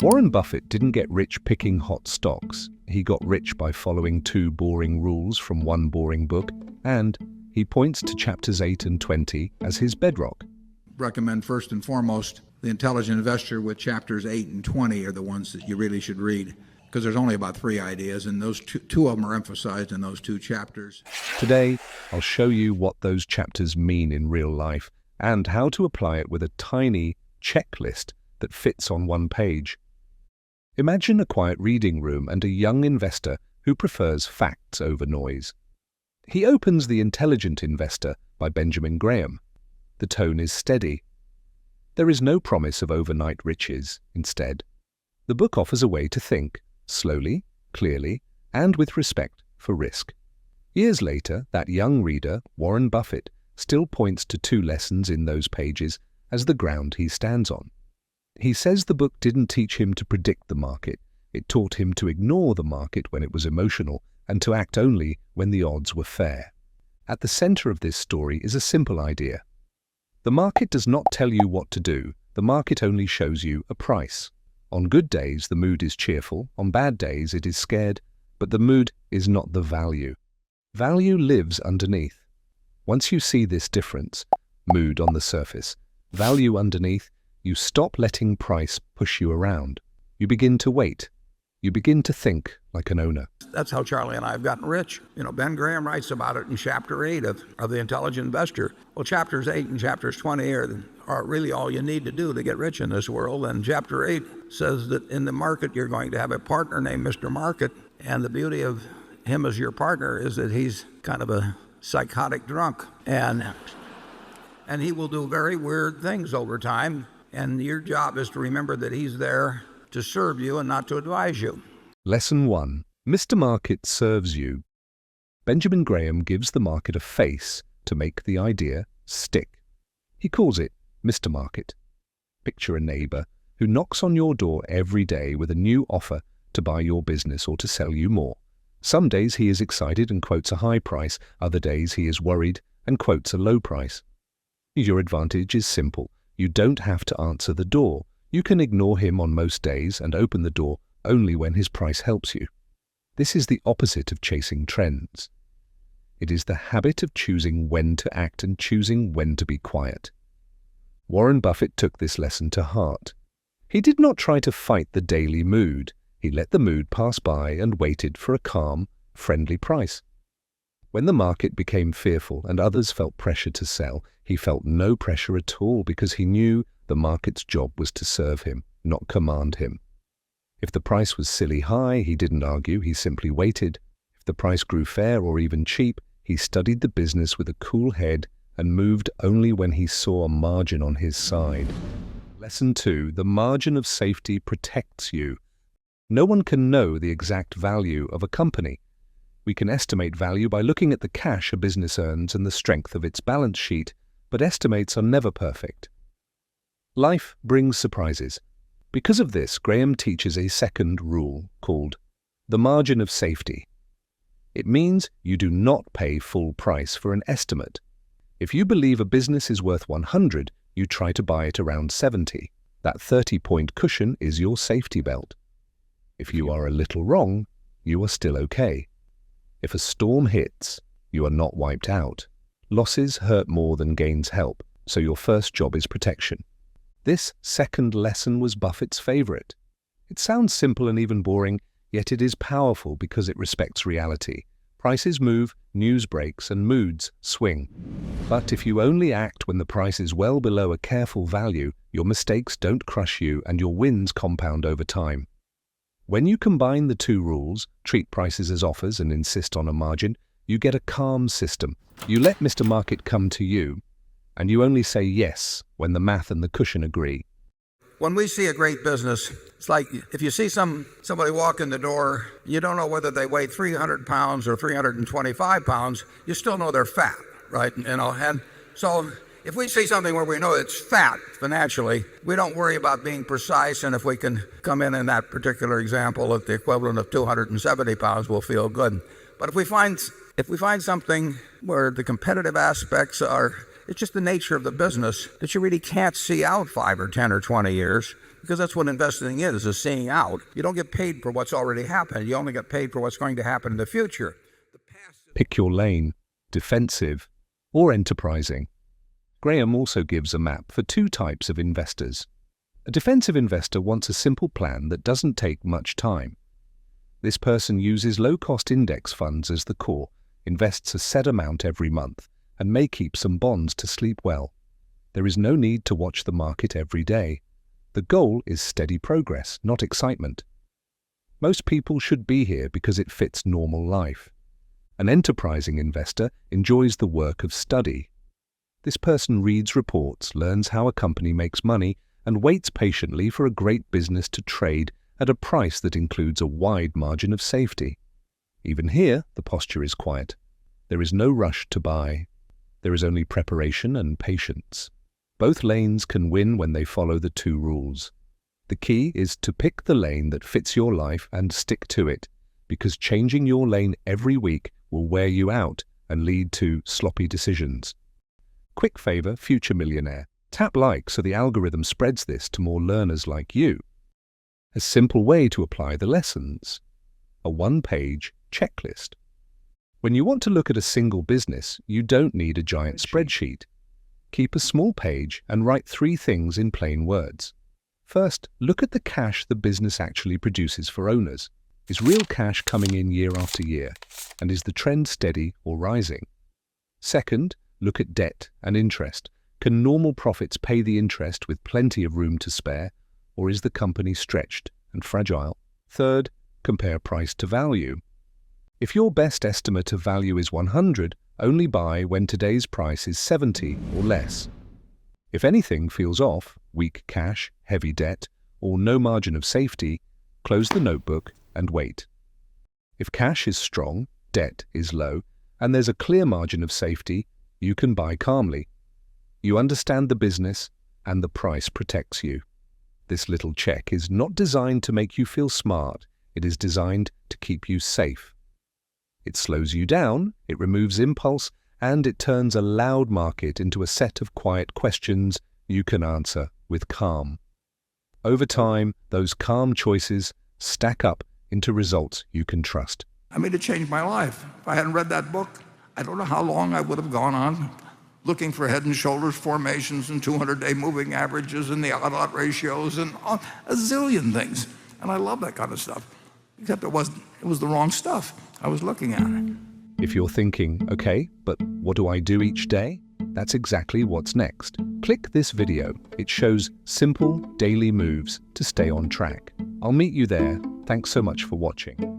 Warren Buffett didn't get rich picking hot stocks. He got rich by following 2 boring rules from one boring book, and he points to chapters 8 and 20 as his bedrock. Recommend first and foremost The Intelligent Investor, with chapters 8 and 20 are the ones that you really should read, because there's only about 3 ideas, and those two of them are emphasized in those 2 chapters. Today, I'll show you what those chapters mean in real life and how to apply it with a tiny checklist that fits on one page. Imagine a quiet reading room and a young investor who prefers facts over noise. He opens The Intelligent Investor by Benjamin Graham. The tone is steady. There is no promise of overnight riches. Instead, the book offers a way to think, slowly, clearly, and with respect for risk. Years later, that young reader, Warren Buffett, still points to 2 lessons in those pages as the ground he stands on. He says the book didn't teach him to predict the market. It taught him to ignore the market when it was emotional and to act only when the odds were fair. At the center of this story is a simple idea. The market does not tell you what to do. The market only shows you a price. On good days, the mood is cheerful. On bad days, it is scared. But the mood is not the value. Value lives underneath. Once you see this difference, mood on the surface, value underneath, you stop letting price push you around. You begin to wait. You begin to think like an owner. That's how Charlie and I have gotten rich. Ben Graham writes about it in chapter 8 of The Intelligent Investor. Well, chapters 8 and chapters 20 are really all you need to do to get rich in this world. And chapter 8 says that in the market, you're going to have a partner named Mr. Market. And the beauty of him as your partner is that he's kind of a psychotic drunk. And he will do very weird things over time. And your job is to remember that he's there to serve you and not to advise you. Lesson 1. Mr. Market serves you. Benjamin Graham gives the market a face to make the idea stick. He calls it Mr. Market. Picture a neighbor who knocks on your door every day with a new offer to buy your business or to sell you more. Some days he is excited and quotes a high price. Other days he is worried and quotes a low price. Your advantage is simple. You don't have to answer the door. You can ignore him on most days and open the door only when his price helps you. This is the opposite of chasing trends. It is the habit of choosing when to act and choosing when to be quiet. Warren Buffett took this lesson to heart. He did not try to fight the daily mood. He let the mood pass by and waited for a calm, friendly price. When the market became fearful and others felt pressure to sell, he felt no pressure at all because he knew the market's job was to serve him, not command him. If the price was silly high, he didn't argue, he simply waited. If the price grew fair or even cheap, he studied the business with a cool head and moved only when he saw a margin on his side. Lesson 2. The margin of safety protects you. No one can know the exact value of a company. We can estimate value by looking at the cash a business earns and the strength of its balance sheet, but estimates are never perfect. Life brings surprises. Because of this, Graham teaches a second rule called the margin of safety. It means you do not pay full price for an estimate. If you believe a business is worth 100, you try to buy it around 70. That 30-point cushion is your safety belt. If you are a little wrong, you are still okay. If a storm hits, you are not wiped out. Losses hurt more than gains help, so your first job is protection. This second lesson was Buffett's favorite. It sounds simple and even boring, yet it is powerful because it respects reality. Prices move, news breaks, and moods swing. But if you only act when the price is well below a careful value, your mistakes don't crush you and your wins compound over time. When you combine the 2 rules, treat prices as offers and insist on a margin, you get a calm system. You let Mr. Market come to you, and you only say yes when the math and the cushion agree. When we see a great business, it's like if you see somebody walk in the door, you don't know whether they weigh 300 pounds or 325 pounds, you still know they're fat, right? And so if we see something where we know it's fat financially, we don't worry about being precise, and if we can come in that particular example at the equivalent of 270 pounds, we'll feel good. But if we find something where the competitive aspects are, it's just the nature of the business that you really can't see out 5 or 10 or 20 years, Because that's what investing is seeing out. You don't get paid for what's already happened. You only get paid for what's going to happen in the future. Pick your lane, defensive or enterprising. Graham also gives a map for two types of investors. A defensive investor wants a simple plan that doesn't take much time. This person uses low-cost index funds as the core, invests a set amount every month, and may keep some bonds to sleep well. There is no need to watch the market every day. The goal is steady progress, not excitement. Most people should be here because it fits normal life. An enterprising investor enjoys the work of study. This person reads reports, learns how a company makes money, and waits patiently for a great business to trade at a price that includes a wide margin of safety. Even here, the posture is quiet. There is no rush to buy. There is only preparation and patience. Both lanes can win when they follow the two rules. The key is to pick the lane that fits your life and stick to it, because changing your lane every week will wear you out and lead to sloppy decisions. Quick favor, future millionaire. Tap like so the algorithm spreads this to more learners like you. A simple way to apply the lessons. A one-page checklist. When you want to look at a single business, you don't need a giant spreadsheet. Keep a small page and write 3 things in plain words. First, look at the cash the business actually produces for owners. Is real cash coming in year after year? And is the trend steady or rising? Second, look at debt and interest. Can normal profits pay the interest with plenty of room to spare, or is the company stretched and fragile? Third, compare price to value. If your best estimate of value is 100, only buy when today's price is 70 or less. If anything feels off, weak cash, heavy debt, or no margin of safety, close the notebook and wait. If cash is strong, debt is low, and there's a clear margin of safety, you can buy calmly. You understand the business, and the price protects you. This little check is not designed to make you feel smart. It is designed to keep you safe. It slows you down, it removes impulse, and it turns a loud market into a set of quiet questions you can answer with calm. Over time, those calm choices stack up into results you can trust. I mean, it changed my life. If I hadn't read that book, I don't know how long I would have gone on looking for head and shoulders formations and 200-day moving averages and the odd-lot ratios and a zillion things. And I love that kind of stuff. Except it was the wrong stuff I was looking at. If you're thinking, okay, but what do I do each day? That's exactly what's next. Click this video. It shows simple daily moves to stay on track. I'll meet you there. Thanks so much for watching.